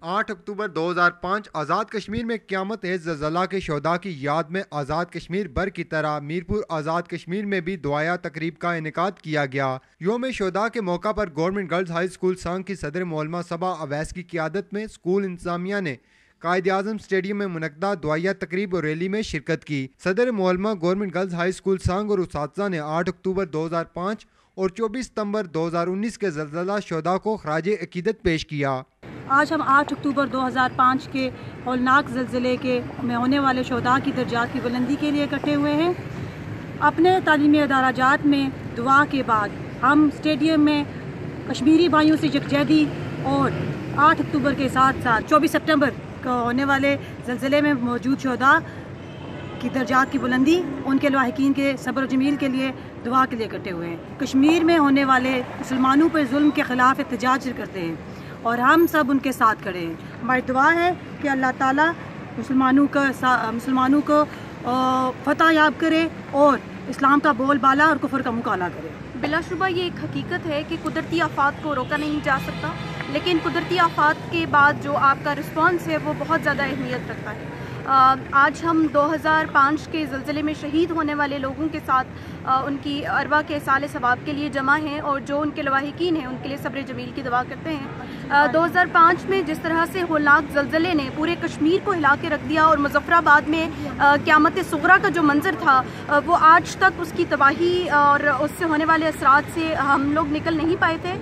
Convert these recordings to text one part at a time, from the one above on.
8 اکتوبر 2005 آزاد کشمیر میں قیامت زلزلہ کے شہداء کی یاد میں آزاد کشمیر بھر کی طرح میرپور آزاد کشمیر میں بھی دعائیہ تقریب کا انعقاد کیا گیا۔ یوم شہداء کے موقع پر government girls high school Sang کی صدر معلمہ صبا اویس کی قیادت میں اسکول انتظامیہ نے قائد اعظم اسٹیڈیم میں منعقدہ دعائیہ تقریب اور ریلی میں شرکت کی۔ صدر معلمہ government girls high school Sang اور اساتذہ نے 8 اکتوبر 2005 اور 24 ستمبر 2019 کے زلزلہ شہداء کو خراج عقیدت پیش کیا۔ آج ہم 8 اکتوبر 2005 کے ہولناک زلزلے میں ہونے والے شہداء کی درجات کی بلندی کے لیے اکٹھے ہوئے ہیں۔ اپنے تعلیمی ادارہ جات میں دعا کے بعد ہم اسٹیڈیم میں کشمیری بھائیوں سے یکجہتی اور 8 اکتوبر کے ساتھ ساتھ 24 سپٹمبر کو ہونے والے زلزلے میں موجود شہداء کی درجات کی بلندی، ان کے لاحقین کے صبر و جمیل کے لیے دعا کے لیے اکٹھے ہوئے ہیں۔ کشمیر میں ہونے والے مسلمانوں پر ظلم کے خلاف احتجاج کرتے ہیں اور ہم سب ان کے ساتھ کھڑے ہیں۔ ہماری دعا ہے کہ اللہ تعالیٰ مسلمانوں کو فتح یاب کرے اور اسلام کا بول بالا اور کفر کا مقابلہ کرے۔ بلا شبہ یہ ایک حقیقت ہے کہ قدرتی آفات کو روکا نہیں جا سکتا، لیکن قدرتی آفات کے بعد جو آپ کا رسپانس ہے وہ بہت زیادہ اہمیت رکھتا ہے۔ آج ہم 2005 کے زلزلے میں شہید ہونے والے لوگوں کے ساتھ ان کی ارواح کے اصال ثواب کے لیے جمع ہیں اور جو ان کے لواحقین ہیں ان کے لیے صبر جمیل کی دعا کرتے ہیں۔ 2005 میں جس طرح سے ہولناک زلزلے نے پورے کشمیر کو ہلا کے رکھ دیا اور مظفر آباد میں قیامت صغریٰ کا جو منظر تھا وہ آج تک اس کی تباہی اور اس سے ہونے والے اثرات سے ہم لوگ نکل نہیں پائے تھے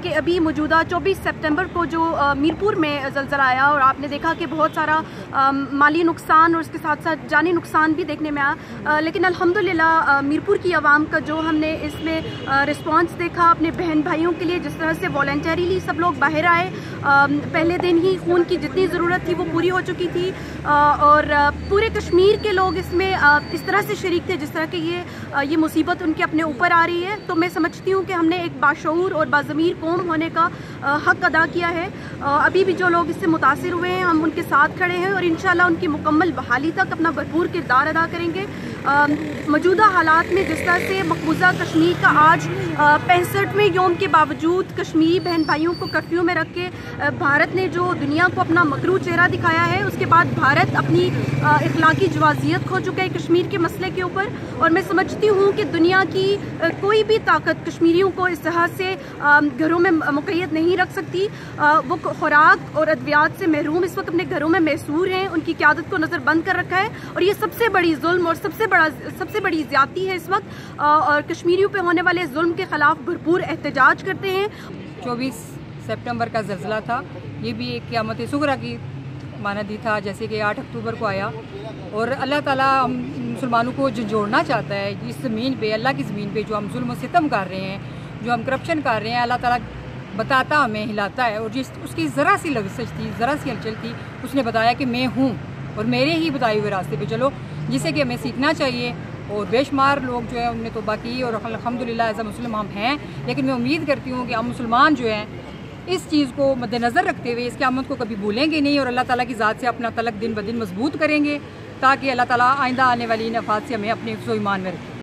کہ ابھی موجودہ 24 سپٹمبر کو جو میرپور میں زلزلہ آیا اور آپ نے دیکھا کہ بہت سارا مالی نقصان اور اس کے ساتھ ساتھ جانی نقصان بھی دیکھنے میں آیا، لیکن الحمدللہ میرپور کی عوام کا جو ہم نے اس میں رسپانس دیکھا اپنے بہن بھائیوں کے لیے، جس طرح سے والنٹریلی سب لوگ باہر آئے، پہلے دن ہی خون کی جتنی ضرورت تھی وہ پوری ہو چکی تھی اور پورے کشمیر کے لوگ اس میں اس طرح سے شریک تھے جس طرح کہ یہ مصیبت ان کے اپنے اوپر آ رہی ہے۔ تو میں سمجھتی ہوں کہ ہم نے ایک باشعور اور باضمیر قوم ہونے کا حق ادا کیا ہے۔ ابھی بھی جو لوگ اس سے متاثر ہوئے ہیں ہم ان کے ساتھ کھڑے ہیں اور انشاءاللہ ان کی مکمل بحالی تک اپنا بھرپور کردار ادا کریں گے۔ موجودہ حالات میں جس طرح سے مقبوضہ کشمیر کا آج 65ویں یوم کے باوجود کشمیری بہن بھائیوں کو کرفیو میں رکھ کے بھارت نے جو دنیا کو اپنا مکروہ چہرہ دکھایا ہے، اس کے بعد بھارت اپنی اخلاقی جوازیت کھو چکا ہے کشمیر کے مسئلے کے اوپر، اور میں سمجھتی ہوں کہ دنیا کی کوئی بھی طاقت کشمیریوں کو اس طرح سے گھروں میں مقید نہیں رکھ سکتی۔ وہ خوراک اور ادویات سے محروم اس وقت اپنے گھروں میں محصور ہیں، ان کی قیادت کو نظر بند کر رکھا ہے اور یہ سب سے بڑی ظلم اور سب سے بڑی زیادتی ہے اس وقت، اور کشمیریوں پہ ہونے والے ظلم کے خلاف بھرپور احتجاج کرتے ہیں۔ 24 سپٹمبر کا زلزلہ تھا، یہ بھی ایک قیامت صغریٰ کی مانندی تھا جیسے کہ 8 اکتوبر کو آیا، اور اللہ تعالیٰ ہم مسلمانوں کو جو جوڑنا چاہتا ہے اس زمین پہ، اللہ کی زمین پہ جو ہم ظلم و ستم کر رہے ہیں، جو ہم کرپشن کر رہے ہیں، اللہ تعالیٰ بتاتا ہمیں، ہلاتا ہے، اور جس اس کی ذرا سی لغزش تھی، ذرا سی ہلچل تھی، اس نے بتایا کہ میں ہوں اور میرے ہی بتائے ہوئے راستے پہ چلو، جسے کہ ہمیں سیکھنا چاہیے۔ اور بے شمار لوگ جو ہیں ان نے توبہ کی اور الحمدللہ ایز اے مسلم ہم ہیں، لیکن میں امید کرتی ہوں کہ ہم مسلمان جو ہیں اس چیز کو مد نظر رکھتے ہوئے اس قیامت کو کبھی بھولیں گے نہیں اور اللہ تعالیٰ کی ذات سے اپنا تعلق دن بدن مضبوط کریں گے، تاکہ اللہ تعالیٰ آئندہ آنے والی ان آفات سے ہمیں اپنے حفظ و ایمان میں رکھیں۔